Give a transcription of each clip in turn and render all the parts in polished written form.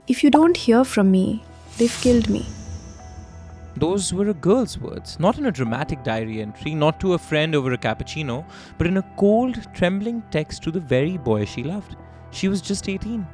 If you don't hear from me, they've killed me. Those were a girl's words, not in a dramatic diary entry, not to a friend over a cappuccino, but in a cold, trembling text to the very boy she loved. She was just 18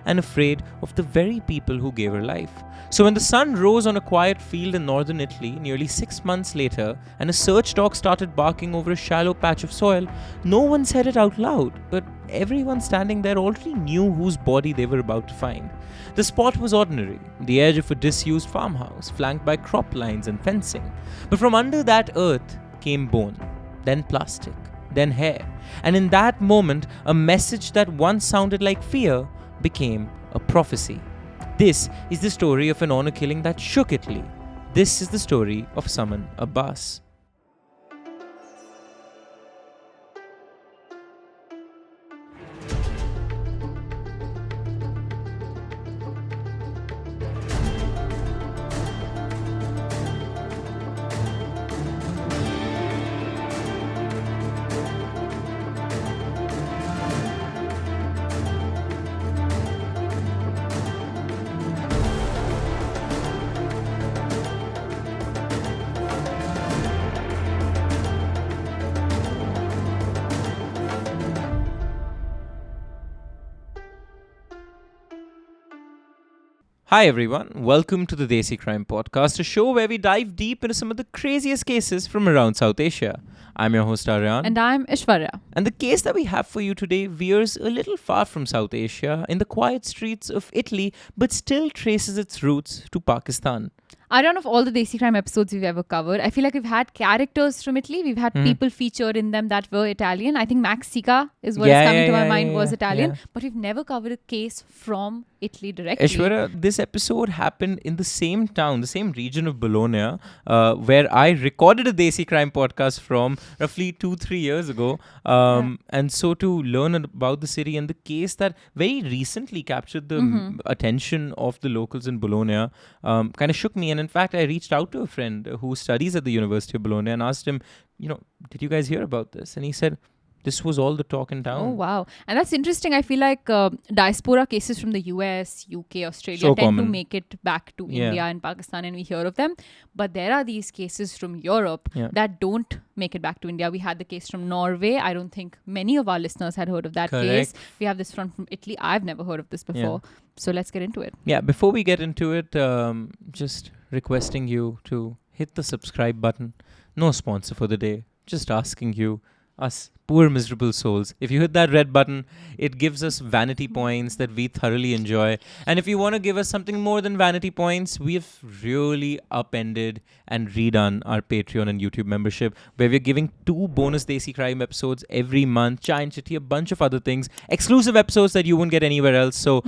and afraid of the very people who gave her life. So when the sun rose on a quiet field in northern Italy nearly 6 months later and a search dog started barking over a shallow patch of soil, no one said it out loud, but everyone standing there already knew whose body they were about to find. The spot was ordinary, the edge of a disused farmhouse, flanked by crop lines and fencing. But from under that earth came bone, then plastic, then hair. And in that moment, a message that once sounded like fear became a prophecy. This is the story of an honor killing that shook Italy. This is the story of Saman Abbas. Hi everyone, welcome to the Desi Crime Podcast, a show where we dive deep into some of the craziest cases from around South Asia. I'm your host Aryaan. And I'm Aishwarya. And the case that we have for you today veers a little far from South Asia in the quiet streets of Italy, but still traces its roots to Pakistan. Aryaan, of all the Desi Crime episodes we've ever covered, I feel like we've had characters from Italy. We've had people featured in them that were Italian. I think Max Sica is what is coming to my mind was Italian. But we've never covered a case from Italy directly. Aishwarya, this episode happened in the same town, the same region of Bologna, where I recorded a Desi Crime podcast from roughly 2-3 years ago. And so to learn about the city and the case that very recently captured the attention of the locals in Bologna kind of shook me. And in fact, I reached out to a friend who studies at the University of Bologna and asked him, did you guys hear about this? And he said, this was all the talk in town. Oh, wow. And that's interesting. I feel like diaspora cases from the US, UK, Australia So tend common. to make it back to India and Pakistan and we hear of them. But there are these cases from Europe that don't make it back to India. We had the case from Norway. I don't think many of our listeners had heard of that case. We have this one from Italy. I've never heard of this before. So let's get into it. Yeah, before we get into it, just requesting you to hit the subscribe button. No sponsor for the day. Just asking you, us poor miserable souls, if you hit that red button, it gives us vanity points that we thoroughly enjoy. And if you want to give us something more than vanity points, we have really upended and redone our Patreon and YouTube membership, where we're giving 2 bonus Desi Crime episodes every month, Giant Chitty, a bunch of other things, exclusive episodes that you won't get anywhere else. So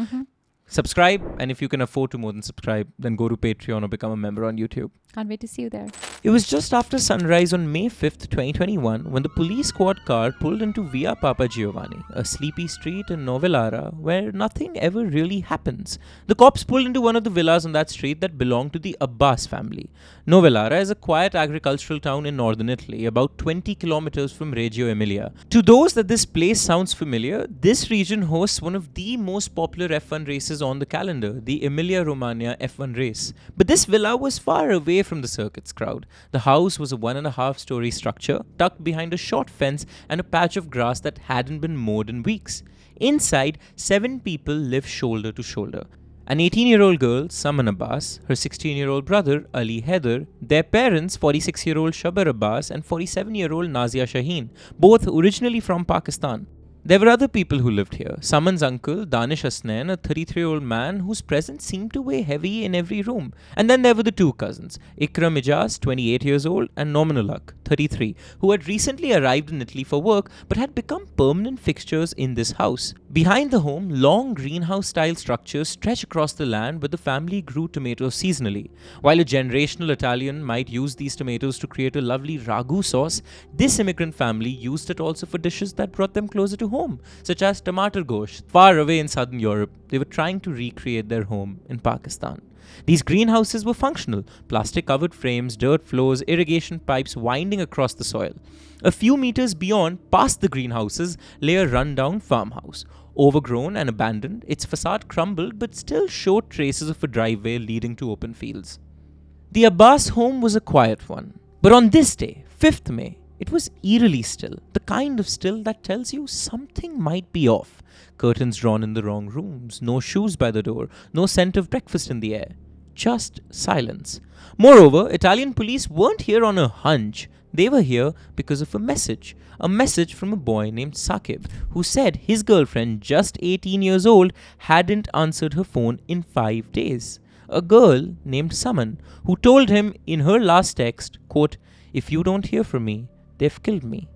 subscribe, and if you can afford to more than subscribe, then go to Patreon or become a member on YouTube. Can't wait to see you there. It was just after sunrise on May 5th, 2021, when the police squad car pulled into Via Papa Giovanni, a sleepy street in Novellara where nothing ever really happens. The cops pulled into one of the villas on that street that belonged to the Abbas family. Novellara is a quiet agricultural town in northern Italy, about 20 kilometers from Reggio Emilia. To those that this place sounds familiar, this region hosts one of the most popular F1 races on the calendar, the Emilia-Romagna F1 race. But this villa was far away from the circuit's crowd. The house was a 1.5-story structure tucked behind a short fence and a patch of grass that hadn't been mowed in weeks. Inside, 7 people lived shoulder to shoulder. An 18-year-old girl, Saman Abbas, her 16-year-old brother, Ali Haider, their parents, 46-year-old Shabar Abbas and 47-year-old Nazia Shaheen, both originally from Pakistan. There were other people who lived here. Saman's uncle, Danish Hasnain, a 33-year-old man whose presence seemed to weigh heavy in every room. And then there were the 2 cousins, Ikram Ijaz, 28 years old, and Noman ul Haq, 33, who had recently arrived in Italy for work but had become permanent fixtures in this house. Behind the home, long greenhouse-style structures stretch across the land where the family grew tomatoes seasonally. While a generational Italian might use these tomatoes to create a lovely ragu sauce, this immigrant family used it also for dishes that brought them closer to home, such as tomato gosht. Far away in southern Europe, they were trying to recreate their home in Pakistan. These greenhouses were functional, plastic-covered frames, dirt floors, irrigation pipes winding across the soil. A few meters beyond, past the greenhouses, lay a run-down farmhouse. Overgrown and abandoned, its facade crumbled but still showed traces of a driveway leading to open fields. The Abbas home was a quiet one, but on this day, 5th May, it was eerily still, the kind of still that tells you something might be off. Curtains drawn in the wrong rooms, no shoes by the door, no scent of breakfast in the air. Just silence. Moreover, Italian police weren't here on a hunch. They were here because of a message from a boy named Saqib, who said his girlfriend, just 18 years old, hadn't answered her phone in 5 days. A girl named Saman, who told him in her last text, quote, "If you don't hear from me, they've killed me."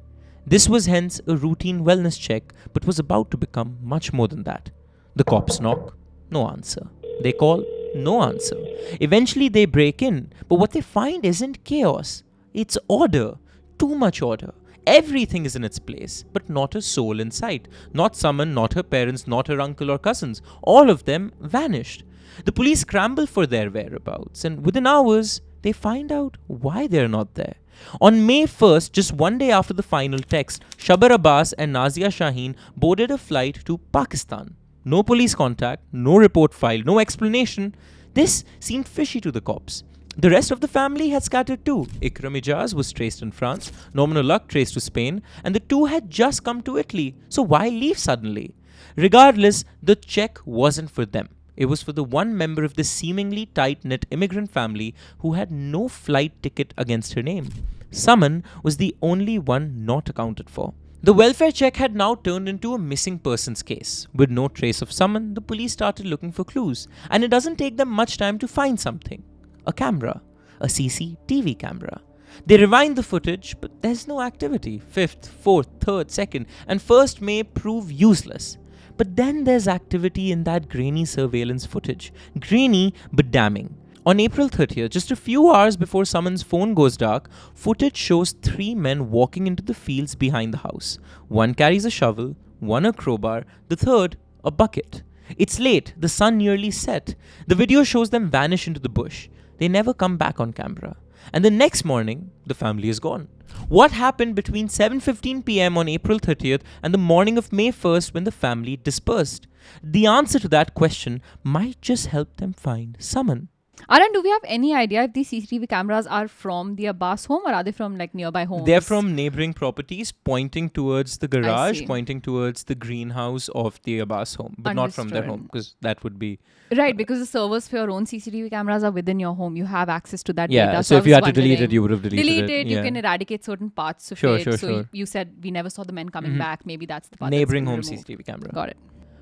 This was hence a routine wellness check, but was about to become much more than that. The cops knock, no answer. They call, no answer. Eventually they break in, but what they find isn't chaos. It's order. Too much order. Everything is in its place, but not a soul in sight. Not Saman, not her parents, not her uncle or cousins. All of them vanished. The police scramble for their whereabouts, and within hours, they find out why they're not there. On May 1st, just one day after the final text, Saman Abbas and Nazia Shaheen boarded a flight to Pakistan. No police contact, no report filed, no explanation. This seemed fishy to the cops. The rest of the family had scattered too. Ikram Ijaz was traced in France, Norman Ulaq traced to Spain, and the two had just come to Italy. So why leave suddenly? Regardless, the check wasn't for them. It was for the one member of this seemingly tight-knit immigrant family who had no flight ticket against her name. Saman was the only one not accounted for. The welfare check had now turned into a missing persons case. With no trace of Saman, the police started looking for clues, and it doesn't take them much time to find something. A camera. A CCTV camera. They rewind the footage, but there's no activity. 5th, 4th, 3rd, 2nd, and 1st May prove useless. But then there's activity in that grainy surveillance footage. Grainy, but damning. On April 30th, just a few hours before Saman's phone goes dark, footage shows 3 men walking into the fields behind the house. One carries a shovel, one a crowbar, the third a bucket. It's late, the sun nearly set. The video shows them vanish into the bush. They never come back on camera. And the next morning, the family is gone. What happened between 7:15 p.m. on April 30th and the morning of May 1st when the family dispersed? The answer to that question might just help them find Saman. Aryaan, do we have any idea if these CCTV cameras are from the Abbas home or are they from like nearby homes? They're from neighboring properties pointing towards the garage, pointing towards the greenhouse of the Abbas home, but not from their home because that would be... Right, because the servers for your own CCTV cameras are within your home. You have access to that data. Yeah, so if you had to delete it, you would have deleted it. You can eradicate certain parts of it. So you said we never saw the men coming back. Maybe that's the part neighboring home removed. CCTV camera. Got it.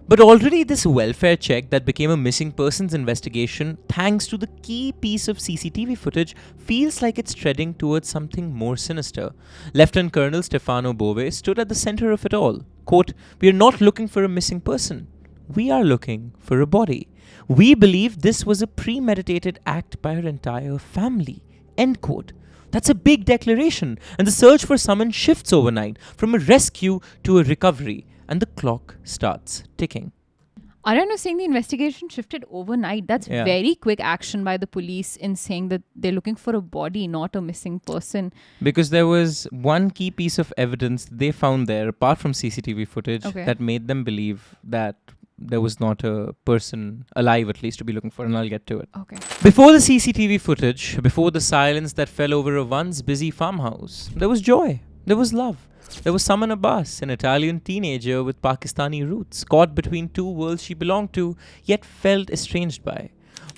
But already this welfare check that became a missing persons investigation, thanks to the key piece of CCTV footage, feels like it's treading towards something more sinister. Lieutenant Colonel Stefano Bove stood at the center of it all. Quote, "We are not looking for a missing person. We are looking for a body. We believe this was a premeditated act by our entire family." End quote. That's a big declaration, and the search for Saman shifts overnight from a rescue to a recovery. And the clock starts ticking. Aryaan was saying the investigation shifted overnight. That's very quick action by the police in saying that they're looking for a body, not a missing person. Because there was one key piece of evidence they found there, apart from CCTV footage, that made them believe that there was not a person alive, at least, to be looking for, and I'll get to it. Okay. Before the CCTV footage, before the silence that fell over a once busy farmhouse, there was joy. There was love. There was Saman Abbas, an Italian teenager with Pakistani roots, caught between two worlds she belonged to, yet felt estranged by.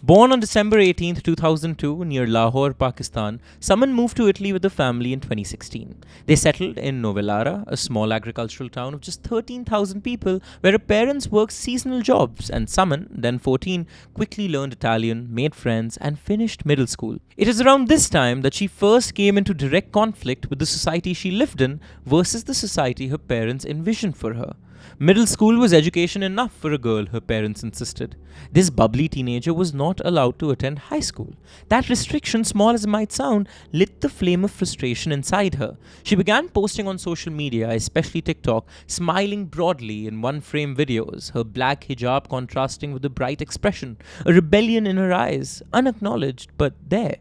Born on December 18, 2002, near Lahore, Pakistan, Saman moved to Italy with the family in 2016. They settled in Novellara, a small agricultural town of just 13,000 people, where her parents worked seasonal jobs, and Saman, then 14, quickly learned Italian, made friends, and finished middle school. It is around this time that she first came into direct conflict with the society she lived in versus the society her parents envisioned for her. Middle school was education enough for a girl, her parents insisted. This bubbly teenager was not allowed to attend high school. That restriction, small as it might sound, lit the flame of frustration inside her. She began posting on social media, especially TikTok, smiling broadly in one-frame videos, her black hijab contrasting with a bright expression, a rebellion in her eyes, unacknowledged, but there.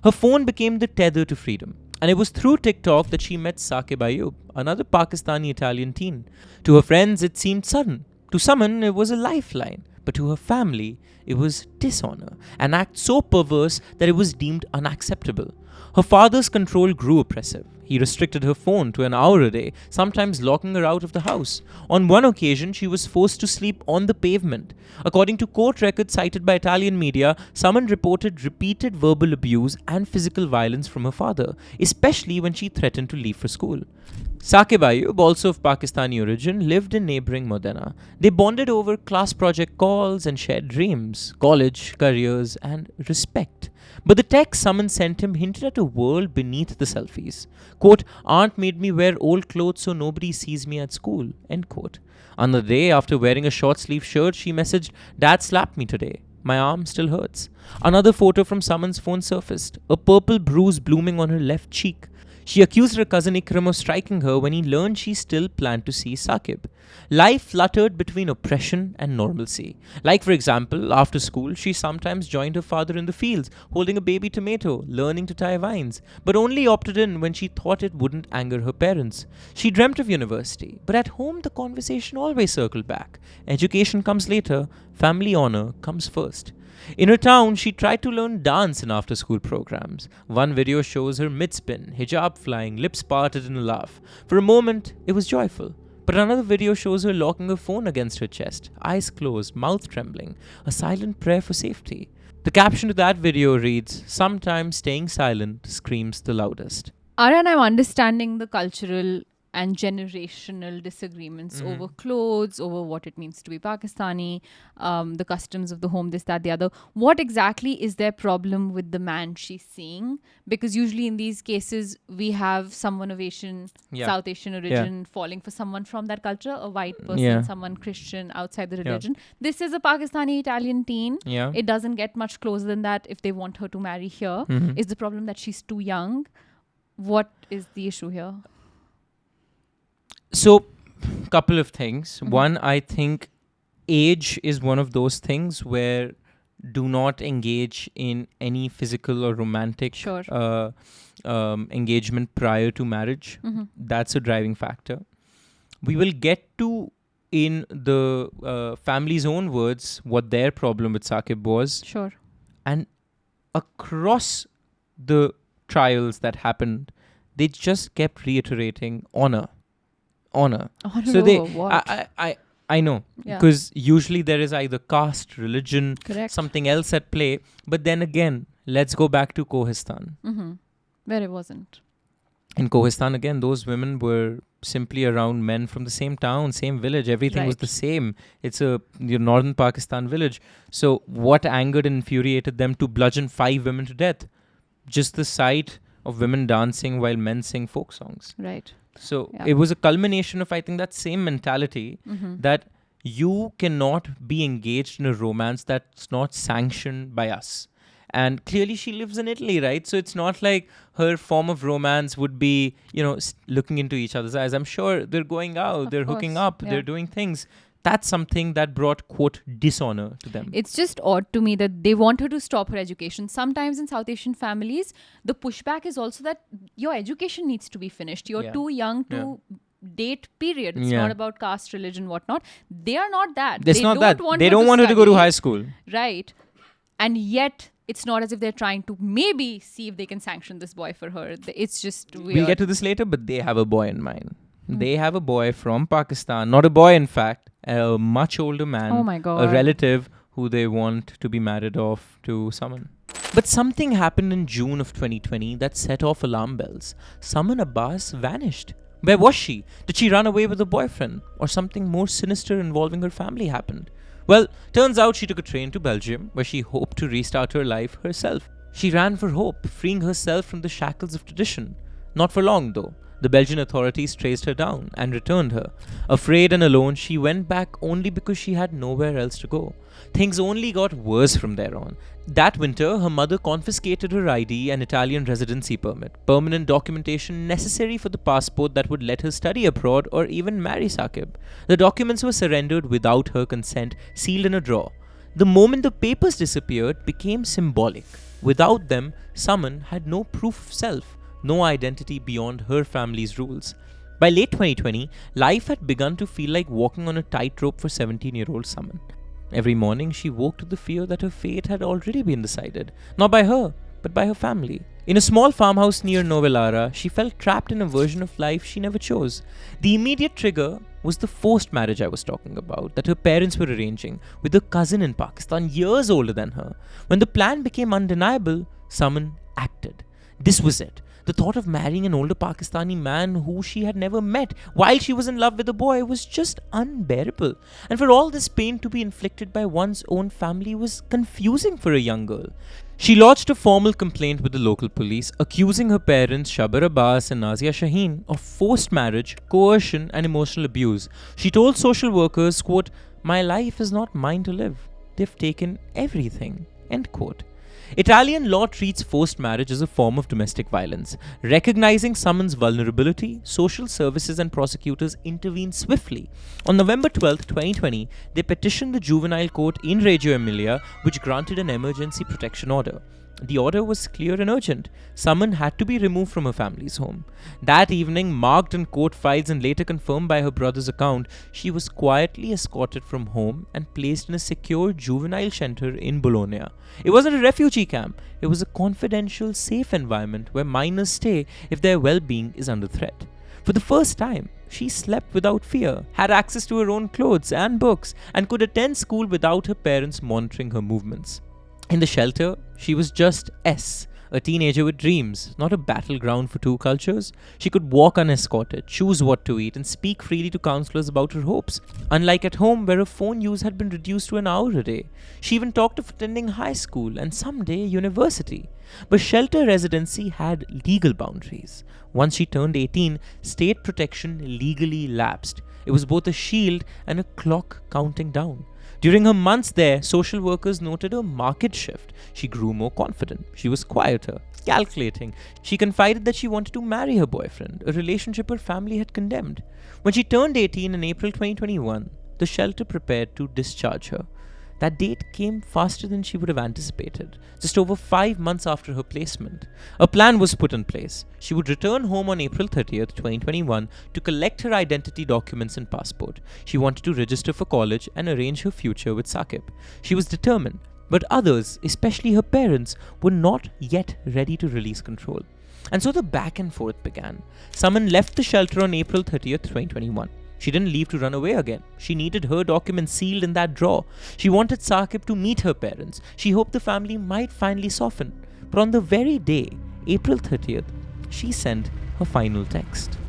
Her phone became the tether to freedom. And it was through TikTok that she met Saqib Ayub, another Pakistani-Italian teen. To her friends, it seemed sudden. To Saman, it was a lifeline, but to her family, it was dishonor, an act so perverse that it was deemed unacceptable. Her father's control grew oppressive. He restricted her phone to an hour a day, sometimes locking her out of the house. On one occasion, she was forced to sleep on the pavement. According to court records cited by Italian media, Saman reported repeated verbal abuse and physical violence from her father, especially when she threatened to leave for school. Saqib Ayub, also of Pakistani origin, lived in neighbouring Modena. They bonded over class project calls and shared dreams, college, careers, and respect. But the text Saman sent him hinted at a world beneath the selfies. Quote, "Aunt made me wear old clothes so nobody sees me at school." End quote. Another day, after wearing a short-sleeved shirt, she messaged, "Dad slapped me today. My arm still hurts." Another photo from Saman's phone surfaced, a purple bruise blooming on her left cheek. She accused her cousin Ikram of striking her when he learned she still planned to see Saqib. Life fluttered between oppression and normalcy. Like, for example, after school, she sometimes joined her father in the fields, holding a baby tomato, learning to tie vines, but only opted in when she thought it wouldn't anger her parents. She dreamt of university, but at home the conversation always circled back. Education comes later, family honor comes first. In her town, she tried to learn dance in after-school programs. One video shows her mid-spin, hijab flying, lips parted in a laugh. For a moment, it was joyful. But another video shows her locking her phone against her chest, eyes closed, mouth trembling, a silent prayer for safety. The caption to that video reads, "Sometimes staying silent screams the loudest." Aryaan, I'm understanding the cultural and generational disagreements over clothes, over what it means to be Pakistani, the customs of the home, this, that, the other. What exactly is their problem with the man she's seeing? Because usually in these cases, we have someone of Asian, South Asian origin falling for someone from that culture, a white person, someone Christian outside the religion. This is a Pakistani Italian teen. It doesn't get much closer than that if they want her to marry here. Is the problem that she's too young? What is the issue here? So, couple of things. One, I think age is one of those things where do not engage in any physical or romantic engagement prior to marriage. That's a driving factor. We will get to, in the family's own words, what their problem with Saqib was. Sure. And across the trials that happened, they just kept reiterating honor. So they, I know, because usually there is either caste, religion, something else at play. But then again, let's go back to Kohistan, where it wasn't. In Kohistan, again, those women were simply around men from the same town, same village. Everything was the same. It's a northern Pakistan village. So what angered and infuriated them to bludgeon 5 women to death? Just the sight of women dancing while men sing folk songs. Right. So it was a culmination of, I think, that same mentality that you cannot be engaged in a romance that's not sanctioned by us. And clearly she lives in Italy, right? So it's not like her form of romance would be, looking into each other's eyes. I'm sure they're going out, they're hooking up, they're doing things. That's something that brought, quote, dishonor to them. It's just odd to me that they want her to stop her education. Sometimes in South Asian families, the pushback is also that your education needs to be finished. You're too young to date, period. It's not about caste, religion, whatnot. They are not that. They don't want her to go to high school. Right. And yet, it's not as if they're trying to maybe see if they can sanction this boy for her. It's just weird. We'll get to this later, but they have a boy in mind. They have a boy from Pakistan, not a boy in fact, a much older man, a relative who they want to be married off to Saman. But something happened in June of 2020 that set off alarm bells. Saman Abbas vanished. Where was she? Did she run away with a boyfriend? Or something more sinister involving her family happened? Well, turns out she took a train to Belgium where she hoped to restart her life herself. She ran for hope, freeing herself from the shackles of tradition. Not for long though. The Belgian authorities traced her down and returned her. Afraid and alone, she went back only because she had nowhere else to go. Things only got worse from there on. That winter, her mother confiscated her ID and Italian residency permit, permanent documentation necessary for the passport that would let her study abroad or even marry Saqib. The documents were surrendered without her consent, sealed in a drawer. The moment the papers disappeared became symbolic. Without them, Saman had no proof of self. No identity beyond her family's rules. By late 2020, life had begun to feel like walking on a tightrope for 17-year-old Saman. Every morning, she woke to the fear that her fate had already been decided, not by her, but by her family. In a small farmhouse near Novellara, she felt trapped in a version of life she never chose. The immediate trigger was the forced marriage I was talking about, that her parents were arranging with a cousin in Pakistan years older than her. When the plan became undeniable, Saman acted. This was it. The thought of marrying an older Pakistani man who she had never met while she was in love with a boy was just unbearable. And for all this pain to be inflicted by one's own family was confusing for a young girl. She lodged a formal complaint with the local police, accusing her parents, Saman Abbas and Nazia Shaheen, of forced marriage, coercion and emotional abuse. She told social workers, quote, "My life is not mine to live. They've taken everything," end quote. Italian law treats forced marriage as a form of domestic violence. Recognizing Saman's vulnerability, social services and prosecutors intervened swiftly. On November 12, 2020, they petitioned the juvenile court in Reggio Emilia, which granted an emergency protection order. The order was clear and urgent. Saman had to be removed from her family's home. That evening, marked in court files and later confirmed by her brother's account, she was quietly escorted from home and placed in a secure juvenile shelter in Bologna. It wasn't a refugee camp. It was a confidential, safe environment where minors stay if their well-being is under threat. For the first time, she slept without fear, had access to her own clothes and books, and could attend school without her parents monitoring her movements. In the shelter, she was just S, a teenager with dreams, not a battleground for two cultures. She could walk unescorted, choose what to eat, and speak freely to counselors about her hopes, unlike at home where her phone use had been reduced to an hour a day. She even talked of attending high school and someday university. But shelter residency had legal boundaries. Once she turned 18, state protection legally lapsed. It was both a shield and a clock counting down. During her months there, social workers noted a marked shift. She grew more confident. She was quieter, calculating. She confided that she wanted to marry her boyfriend, a relationship her family had condemned. When she turned 18 in April 2021, the shelter prepared to discharge her. That date came faster than she would have anticipated, just over 5 months after her placement. A plan was put in place. She would return home on April 30th, 2021 to collect her identity documents and passport. She wanted to register for college and arrange her future with Saqib. She was determined, but others, especially her parents, were not yet ready to release control. And so the back and forth began. Saman left the shelter on April 30th, 2021. She didn't leave to run away again. She needed her documents sealed in that drawer. She wanted Saqib to meet her parents. She hoped the family might finally soften. But on the very day, April 30th, she sent her final text.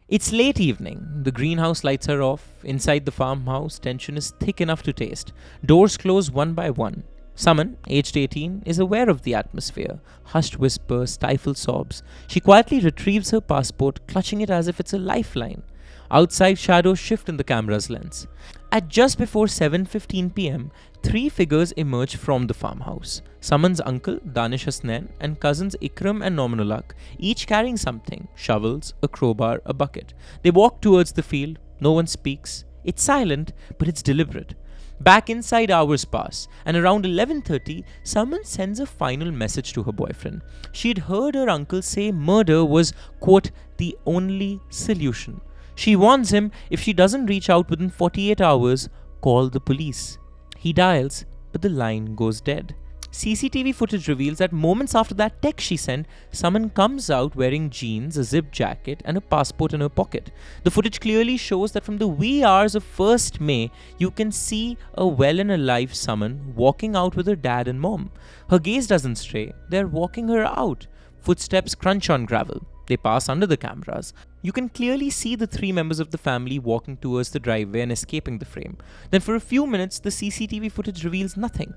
It's late evening. The greenhouse lights are off. Inside the farmhouse, tension is thick enough to taste. Doors close one by one. Saman, aged 18, is aware of the atmosphere. Hushed whispers, stifled sobs. She quietly retrieves her passport, clutching it as if it's a lifeline. Outside, shadows shift in the camera's lens. At just before 7:15 p.m., 3 figures emerge from the farmhouse. Saman's uncle, Danish Hasnain, and cousins Ikram and Nominulak, each carrying something: shovels, a crowbar, a bucket. They walk towards the field. No one speaks. It's silent, but it's deliberate. Back inside, hours pass, and around 11:30, Saman sends a final message to her boyfriend. She'd heard her uncle say murder was, quote, the only solution. She warns him if she doesn't reach out within 48 hours, call the police. He dials, but the line goes dead. CCTV footage reveals that moments after that text she sent, Saman comes out wearing jeans, a zip jacket, and a passport in her pocket. The footage clearly shows that from the wee hours of 1st May, you can see a well and alive Saman walking out with her dad and mom. Her gaze doesn't stray, they're walking her out. Footsteps crunch on gravel. They pass under the cameras. You can clearly see the 3 members of the family walking towards the driveway and escaping the frame. Then for a few minutes, the CCTV footage reveals nothing.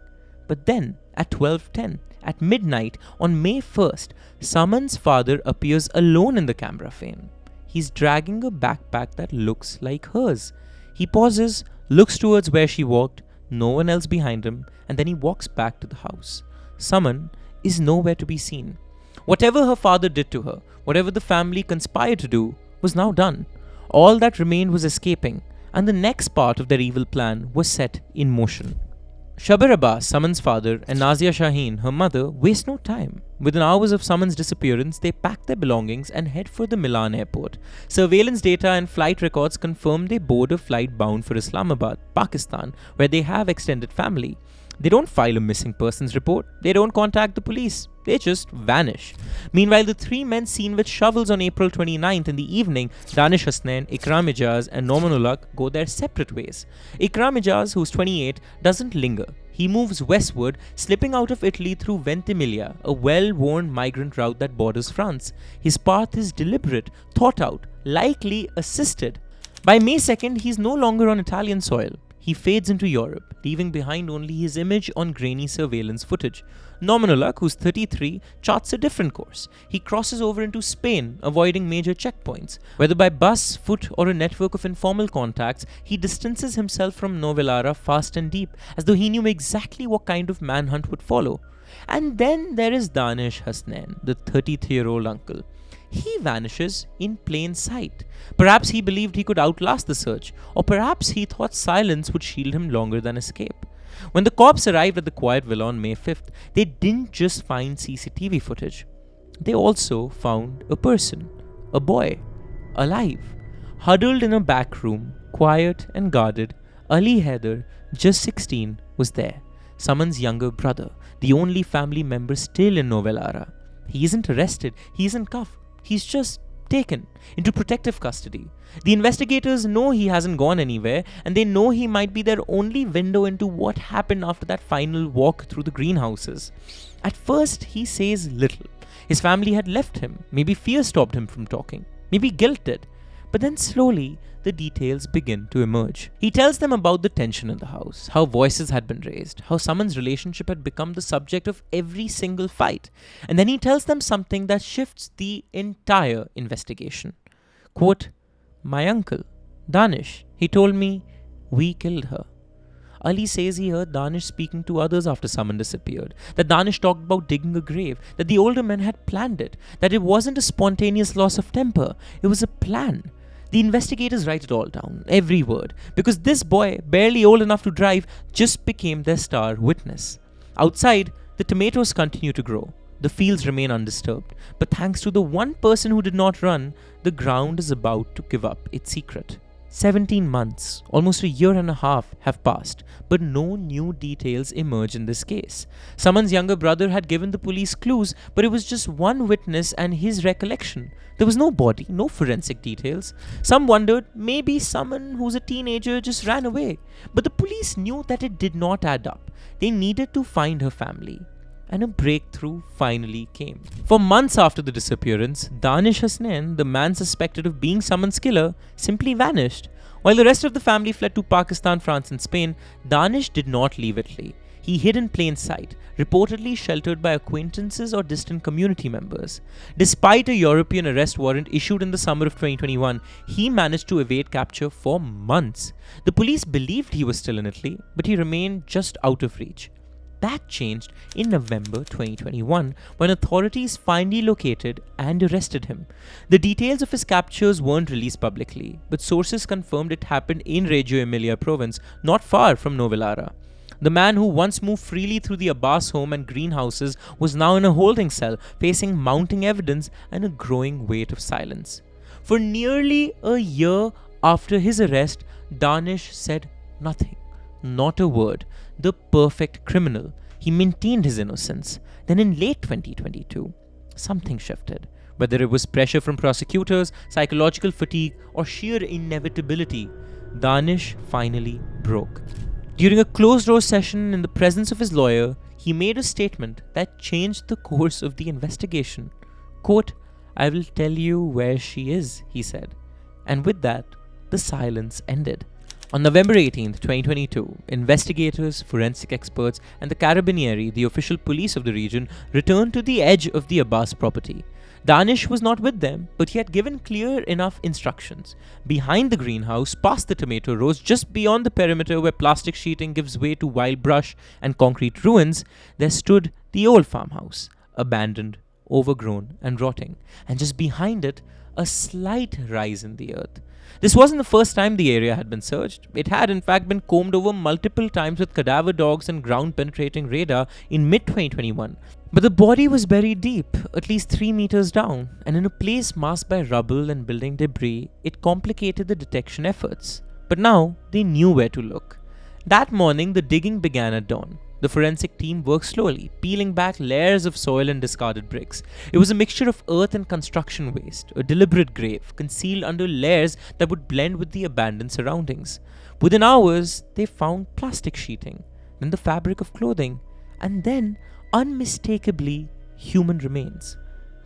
But then, at 12:10, at midnight, on May 1st, Saman's father appears alone in the camera frame. He's dragging a backpack that looks like hers. He pauses, looks towards where she walked, no one else behind him, and then he walks back to the house. Saman is nowhere to be seen. Whatever her father did to her, whatever the family conspired to do, was now done. All that remained was escaping, and the next part of their evil plan was set in motion. Saman Abbas, Saman's father, and Nazia Shaheen, her mother, waste no time. Within hours of Saman's disappearance, they pack their belongings and head for the Milan airport. Surveillance data and flight records confirm they board a flight bound for Islamabad, Pakistan, where they have extended family. They don't file a missing persons report. They don't contact the police. They just vanish. Meanwhile, the three men seen with shovels on April 29th in the evening, Danish Hasnain, Ikram Ijaz and Norman Ulak, go their separate ways. Ikram Ijaz, who's 28, doesn't linger. He moves westward, slipping out of Italy through Ventimiglia, a well-worn migrant route that borders France. His path is deliberate, thought out, likely assisted. By May 2nd, he's no longer on Italian soil. He fades into Europe, leaving behind only his image on grainy surveillance footage. Norman Ulak, who's 33, charts a different course. He crosses over into Spain, avoiding major checkpoints. Whether by bus, foot, or a network of informal contacts, he distances himself from Novellara fast and deep, as though he knew exactly what kind of manhunt would follow. And then there is Danish Hasnain, the 33-year-old uncle. He vanishes in plain sight. Perhaps he believed he could outlast the search, or perhaps he thought silence would shield him longer than escape. When the cops arrived at the quiet villa on May 5th, they didn't just find CCTV footage. They also found a person, a boy, alive. Huddled in a back room, quiet and guarded, Ali Haider, just 16, was there. Saman's younger brother, the only family member still in Novellara. He isn't arrested, he isn't cuffed. He's just taken into protective custody. The investigators know he hasn't gone anywhere, and they know he might be their only window into what happened after that final walk through the greenhouses. At first, he says little. His family had left him. Maybe fear stopped him from talking. Maybe guilt did. But then slowly, the details begin to emerge. He tells them about the tension in the house, how voices had been raised, how Saman's relationship had become the subject of every single fight. And then he tells them something that shifts the entire investigation. Quote, "My uncle, Danish, he told me we killed her." Ali says he heard Danish speaking to others after Saman disappeared, that Danish talked about digging a grave, that the older men had planned it, that it wasn't a spontaneous loss of temper, it was a plan. The investigators write it all down, every word, because this boy, barely old enough to drive, just became their star witness. Outside, the tomatoes continue to grow. The fields remain undisturbed, but thanks to the one person who did not run, the ground is about to give up its secret. 17 months, almost a year and a half, have passed, but no new details emerge in this case. Saman's younger brother had given the police clues, but it was just one witness and his recollection. There was no body, no forensic details. Some wondered maybe Saman, who's a teenager, just ran away. But the police knew that it did not add up. They needed to find her family. And a breakthrough finally came. For months after the disappearance, Danish Hasnain, the man suspected of being Saman's killer, simply vanished. While the rest of the family fled to Pakistan, France and Spain, Danish did not leave Italy. He hid in plain sight, reportedly sheltered by acquaintances or distant community members. Despite a European arrest warrant issued in the summer of 2021, he managed to evade capture for months. The police believed he was still in Italy, but he remained just out of reach. That changed in November 2021 when authorities finally located and arrested him. The details of his captures weren't released publicly, but sources confirmed it happened in Reggio Emilia province, not far from Novellara. The man who once moved freely through the Abbas home and greenhouses was now in a holding cell, facing mounting evidence and a growing weight of silence. For nearly a year after his arrest, Danish said nothing. Not a word. The perfect criminal. He maintained his innocence. Then in late 2022, something shifted. Whether it was pressure from prosecutors, psychological fatigue, or sheer inevitability, Danish finally broke. During a closed-door session in the presence of his lawyer, he made a statement that changed the course of the investigation. Quote, "I will tell you where she is," he said. And with that, the silence ended. On November 18, 2022, investigators, forensic experts, and the Carabinieri, the official police of the region, returned to the edge of the Abbas property. Danish was not with them, but he had given clear enough instructions. Behind the greenhouse, past the tomato rows, just beyond the perimeter where plastic sheeting gives way to wild brush and concrete ruins, there stood the old farmhouse, abandoned, overgrown, and rotting. And just behind it, a slight rise in the earth. This wasn't the first time the area had been searched. It had in fact been combed over multiple times with cadaver dogs and ground-penetrating radar in mid-2021. But the body was buried deep, at least 3 meters down, and in a place masked by rubble and building debris, it complicated the detection efforts. But now, they knew where to look. That morning, the digging began at dawn. The forensic team worked slowly, peeling back layers of soil and discarded bricks. It was a mixture of earth and construction waste, a deliberate grave, concealed under layers that would blend with the abandoned surroundings. Within hours, they found plastic sheeting, then the fabric of clothing, and then, unmistakably, human remains.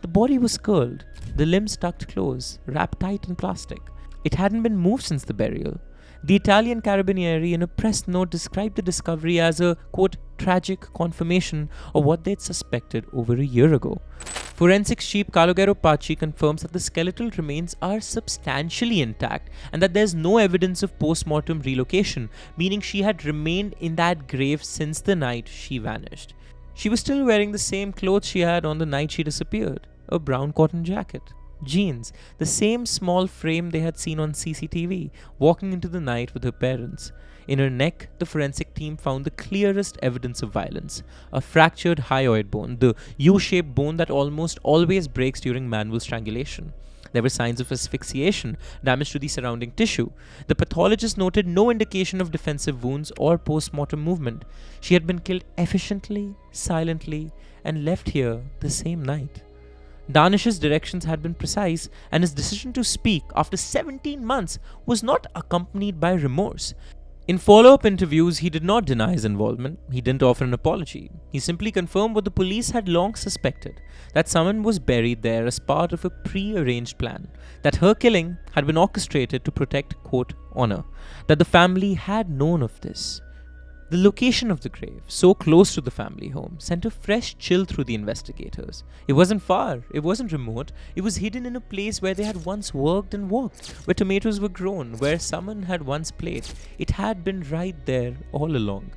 The body was curled, the limbs tucked close, wrapped tight in plastic. It hadn't been moved since the burial. The Italian Carabinieri in a press note described the discovery as a, quote, tragic confirmation of what they'd suspected over a year ago. Forensics chief Calogero Paci confirms that the skeletal remains are substantially intact and that there's no evidence of post-mortem relocation, meaning she had remained in that grave since the night she vanished. She was still wearing the same clothes she had on the night she disappeared, a brown cotton jacket, jeans, the same small frame they had seen on CCTV, walking into the night with her parents. In her neck, the forensic team found the clearest evidence of violence, a fractured hyoid bone, the U-shaped bone that almost always breaks during manual strangulation. There were signs of asphyxiation, damage to the surrounding tissue. The pathologist noted no indication of defensive wounds or post-mortem movement. She had been killed efficiently, silently, and left here the same night. Danish's directions had been precise, and his decision to speak after 17 months was not accompanied by remorse. In follow-up interviews, he did not deny his involvement. He didn't offer an apology. He simply confirmed what the police had long suspected, that Saman was buried there as part of a pre-arranged plan, that her killing had been orchestrated to protect, quote, honor, that the family had known of this. The location of the grave, so close to the family home, sent a fresh chill through the investigators. It wasn't far, it wasn't remote, it was hidden in a place where they had once worked and walked, where tomatoes were grown, where Saman had once played. It had been right there all along.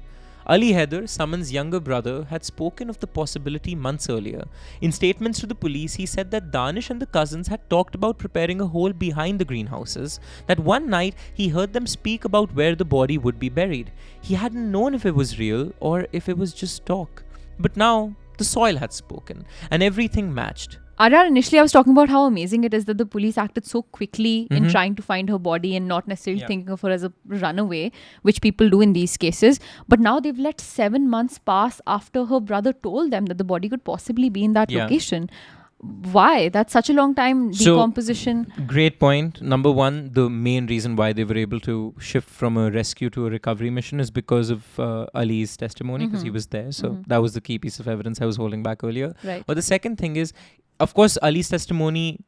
Ali Haider, Saman's younger brother, had spoken of the possibility months earlier. In statements to the police, he said that Danish and the cousins had talked about preparing a hole behind the greenhouses, that one night he heard them speak about where the body would be buried. He hadn't known if it was real or if it was just talk. But now, the soil had spoken, and everything matched. Aryaan, initially I was talking about how amazing it is that the police acted so quickly in trying to find her body and not necessarily thinking of her as a runaway, which people do in these cases. But now they've let 7 months pass after her brother told them that the body could possibly be in that location. Why? That's such a long time. Decomposition. So, great point. Number one, the main reason why they were able to shift from a rescue to a recovery mission is because of Ali's testimony, because he was there. So that was the key piece of evidence I was holding back earlier. Right. But the second thing is, of course, Ali's testimony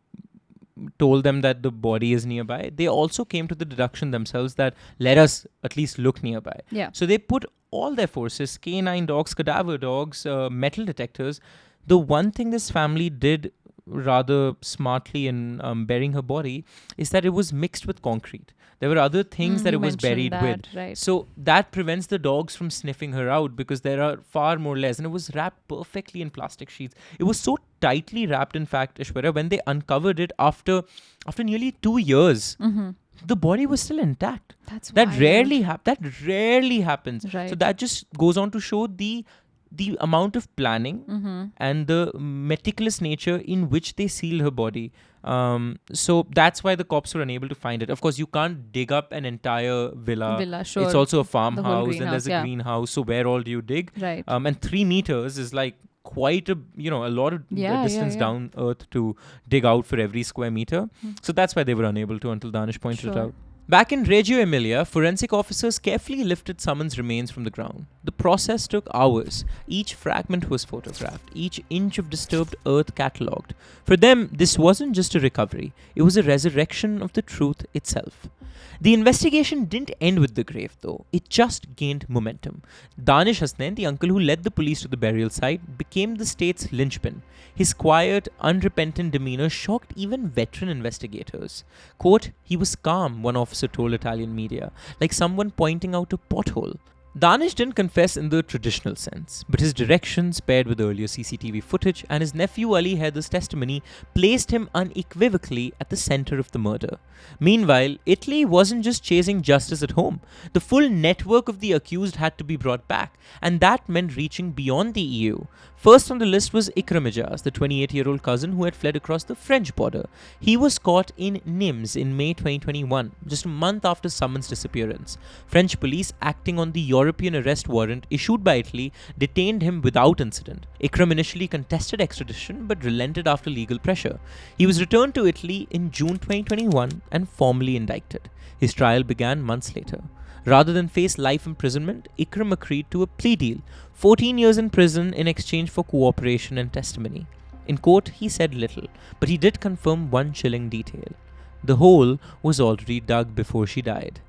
told them that the body is nearby. They also came to the deduction themselves that let us at least look nearby. Yeah. So they put all their forces, canine dogs, cadaver dogs, metal detectors. The one thing this family did rather smartly in burying her body is that it was mixed with concrete. There were other things that it was buried with. Right. So that prevents the dogs from sniffing her out because there are far more layers. And it was wrapped perfectly in plastic sheets. It was so tightly wrapped, in fact, Aishwarya, when they uncovered it after nearly 2 years, the body was still intact. That rarely happens. Right. So that just goes on to show the amount of planning and the meticulous nature in which they sealed her body. So that's why the cops were unable to find it. Of course, you can't dig up an entire villa. Sure. It's also a farmhouse, and there's a yeah. greenhouse. So where all do you dig? Right. And 3 meters is like quite a lot of distance down earth to dig out for every square meter. So that's why they were unable to until Danish pointed it out. Back in Reggio Emilia, forensic officers carefully lifted Saman's remains from the ground. The process took hours. Each fragment was photographed, each inch of disturbed earth catalogued. For them, this wasn't just a recovery, it was a resurrection of the truth itself. The investigation didn't end with the grave though, it just gained momentum. Danish Hasnain, the uncle who led the police to the burial site, became the state's linchpin. His quiet, unrepentant demeanor shocked even veteran investigators. Quote, he was calm, one officer told Italian media, like someone pointing out a pothole. Danish didn't confess in the traditional sense, but his directions, paired with earlier CCTV footage and his nephew Ali Haidar's testimony, placed him unequivocally at the center of the murder. Meanwhile, Italy wasn't just chasing justice at home. The full network of the accused had to be brought back, and that meant reaching beyond the EU. First on the list was Ikram Ijaz, the 28-year-old cousin who had fled across the French border. He was caught in Nimes in May 2021, just a month after Saman's disappearance. French police, acting on the European arrest warrant issued by Italy, detained him without incident. Ikram initially contested extradition but relented after legal pressure. He was returned to Italy in June 2021 and formally indicted. His trial began months later. Rather than face life imprisonment, Ikram agreed to a plea deal, 14 years in prison in exchange for cooperation and testimony. In court, he said little, but he did confirm one chilling detail. The hole was already dug before she died.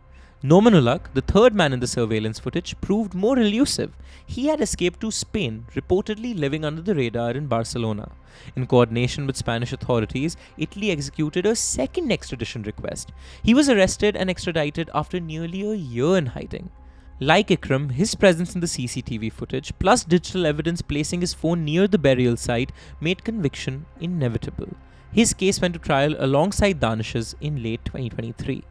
Nomanulak, the third man in the surveillance footage, proved more elusive. He had escaped to Spain, reportedly living under the radar in Barcelona. In coordination with Spanish authorities, Italy executed a second extradition request. He was arrested and extradited after nearly a year in hiding. Like Ikram, his presence in the CCTV footage, plus digital evidence placing his phone near the burial site, made conviction inevitable. His case went to trial alongside Danish's in late 2023.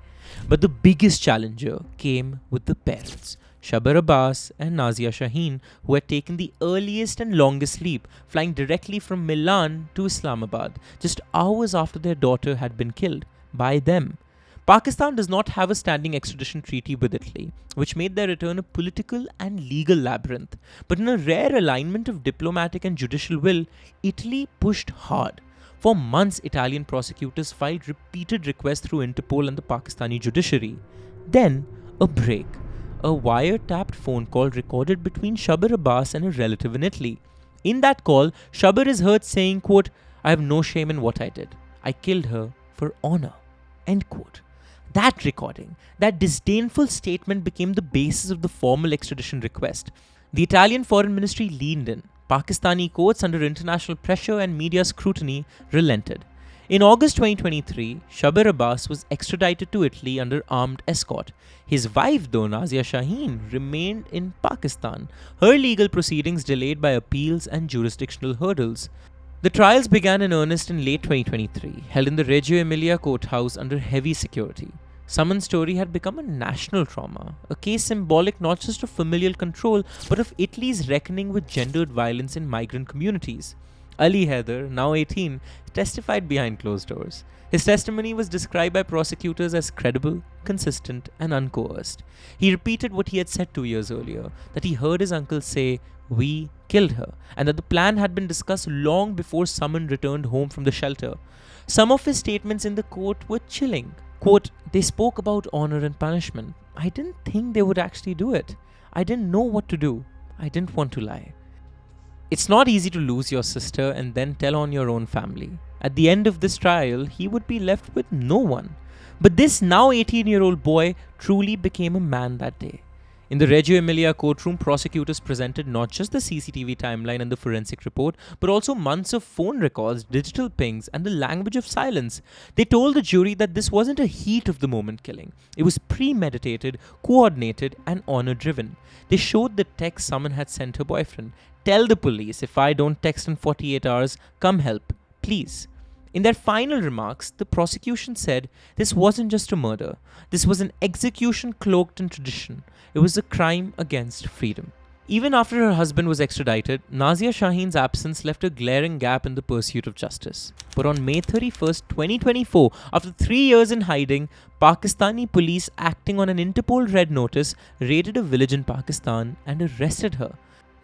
But the biggest challenger came with the parents, Saman Abbas and Nazia Shaheen, who had taken the earliest and longest leap, flying directly from Milan to Islamabad, just hours after their daughter had been killed by them. Pakistan does not have a standing extradition treaty with Italy, which made their return a political and legal labyrinth. But in a rare alignment of diplomatic and judicial will, Italy pushed hard. For months, Italian prosecutors filed repeated requests through Interpol and the Pakistani judiciary. Then, a break. A wiretapped phone call recorded between Saman Abbas and a relative in Italy. In that call, Saman is heard saying, quote, "I have no shame in what I did. I killed her for honor." End quote. That recording, that disdainful statement became the basis of the formal extradition request. The Italian Foreign Ministry leaned in. Pakistani courts, under international pressure and media scrutiny, relented. In August 2023, Saman Abbas was extradited to Italy under armed escort. His wife, though, Nazia Shaheen, remained in Pakistan, her legal proceedings delayed by appeals and jurisdictional hurdles. The trials began in earnest in late 2023, held in the Reggio Emilia courthouse under heavy security. Saman's story had become a national trauma, a case symbolic not just of familial control, but of Italy's reckoning with gendered violence in migrant communities. Ali Haidar, now 18, testified behind closed doors. His testimony was described by prosecutors as credible, consistent, and uncoerced. He repeated what he had said 2 years earlier, that he heard his uncle say, "We killed her," and that the plan had been discussed long before Saman returned home from the shelter. Some of his statements in the court were chilling. Quote, "They spoke about honor and punishment. I didn't think they would actually do it. I didn't know what to do. I didn't want to lie." It's not easy to lose your sister and then tell on your own family. At the end of this trial, he would be left with no one. But this now 18-year-old boy truly became a man that day. In the Reggio Emilia courtroom, prosecutors presented not just the CCTV timeline and the forensic report, but also months of phone records, digital pings, and the language of silence. They told the jury that this wasn't a heat-of-the-moment killing. It was premeditated, coordinated, and honor-driven. They showed the text Saman had sent her boyfriend. "Tell the police if I don't text in 48 hours, come help, please." In their final remarks, the prosecution said this wasn't just a murder. This was an execution cloaked in tradition. It was a crime against freedom. Even after her husband was extradited, Nazia Shaheen's absence left a glaring gap in the pursuit of justice. But on May 31st, 2024, after 3 years in hiding, Pakistani police, acting on an Interpol red notice, raided a village in Pakistan and arrested her.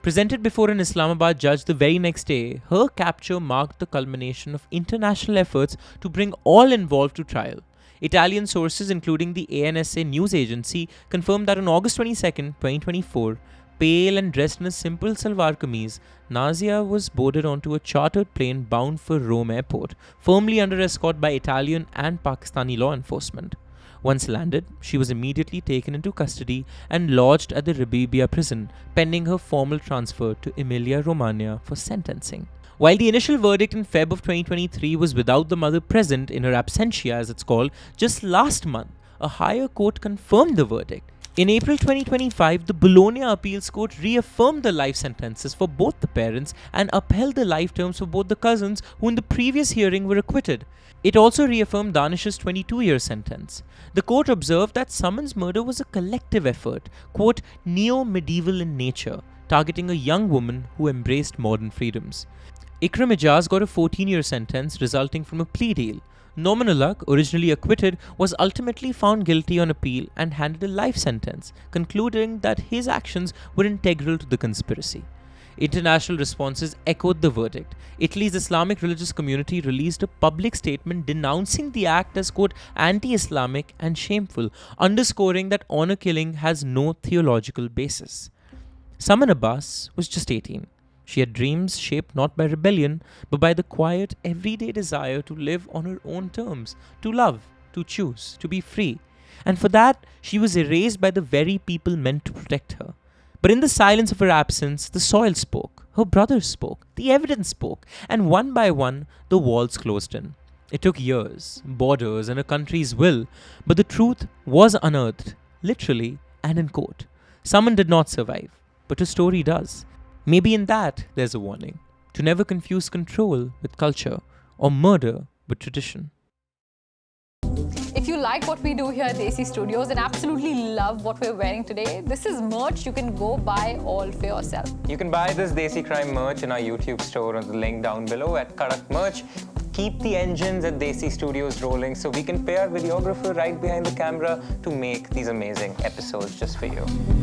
Presented before an Islamabad judge the very next day, her capture marked the culmination of international efforts to bring all involved to trial. Italian sources, including the ANSA news agency, confirmed that on August 22, 2024, pale and dressed in a simple salwar kameez, Nazia was boarded onto a chartered plane bound for Rome airport, firmly under escort by Italian and Pakistani law enforcement. Once landed, she was immediately taken into custody and lodged at the Rebibbia prison, pending her formal transfer to Emilia-Romagna for sentencing. While the initial verdict in Feb of 2023 was without the mother present in her absentia, as it's called, just last month, a higher court confirmed the verdict. In April 2025, the Bologna Appeals Court reaffirmed the life sentences for both the parents and upheld the life terms for both the cousins who in the previous hearing were acquitted. It also reaffirmed Danish's 22-year sentence. The court observed that Saman's murder was a collective effort, quote, neo-medieval in nature, targeting a young woman who embraced modern freedoms. Ikram Ijaz got a 14-year sentence resulting from a plea deal. Norman Ulaq, originally acquitted, was ultimately found guilty on appeal and handed a life sentence, concluding that his actions were integral to the conspiracy. International responses echoed the verdict. Italy's Islamic religious community released a public statement denouncing the act as, quote, anti-Islamic and shameful, underscoring that honor killing has no theological basis. Saman Abbas was just 18. She had dreams shaped not by rebellion, but by the quiet, everyday desire to live on her own terms, to love, to choose, to be free. And for that, she was erased by the very people meant to protect her. But in the silence of her absence, the soil spoke, her brothers spoke, the evidence spoke, and one by one, the walls closed in. It took years, borders, and a country's will, but the truth was unearthed, literally and in court. Saman did not survive, but her story does. Maybe in that there's a warning, to never confuse control with culture or murder with tradition. If you like what we do here at Desi Studios and absolutely love what we're wearing today, this is merch you can go buy all for yourself. You can buy this Desi Crime merch in our YouTube store on the link down below at Kadak Merch. Keep the engines at Desi Studios rolling so we can pay our videographer right behind the camera to make these amazing episodes just for you.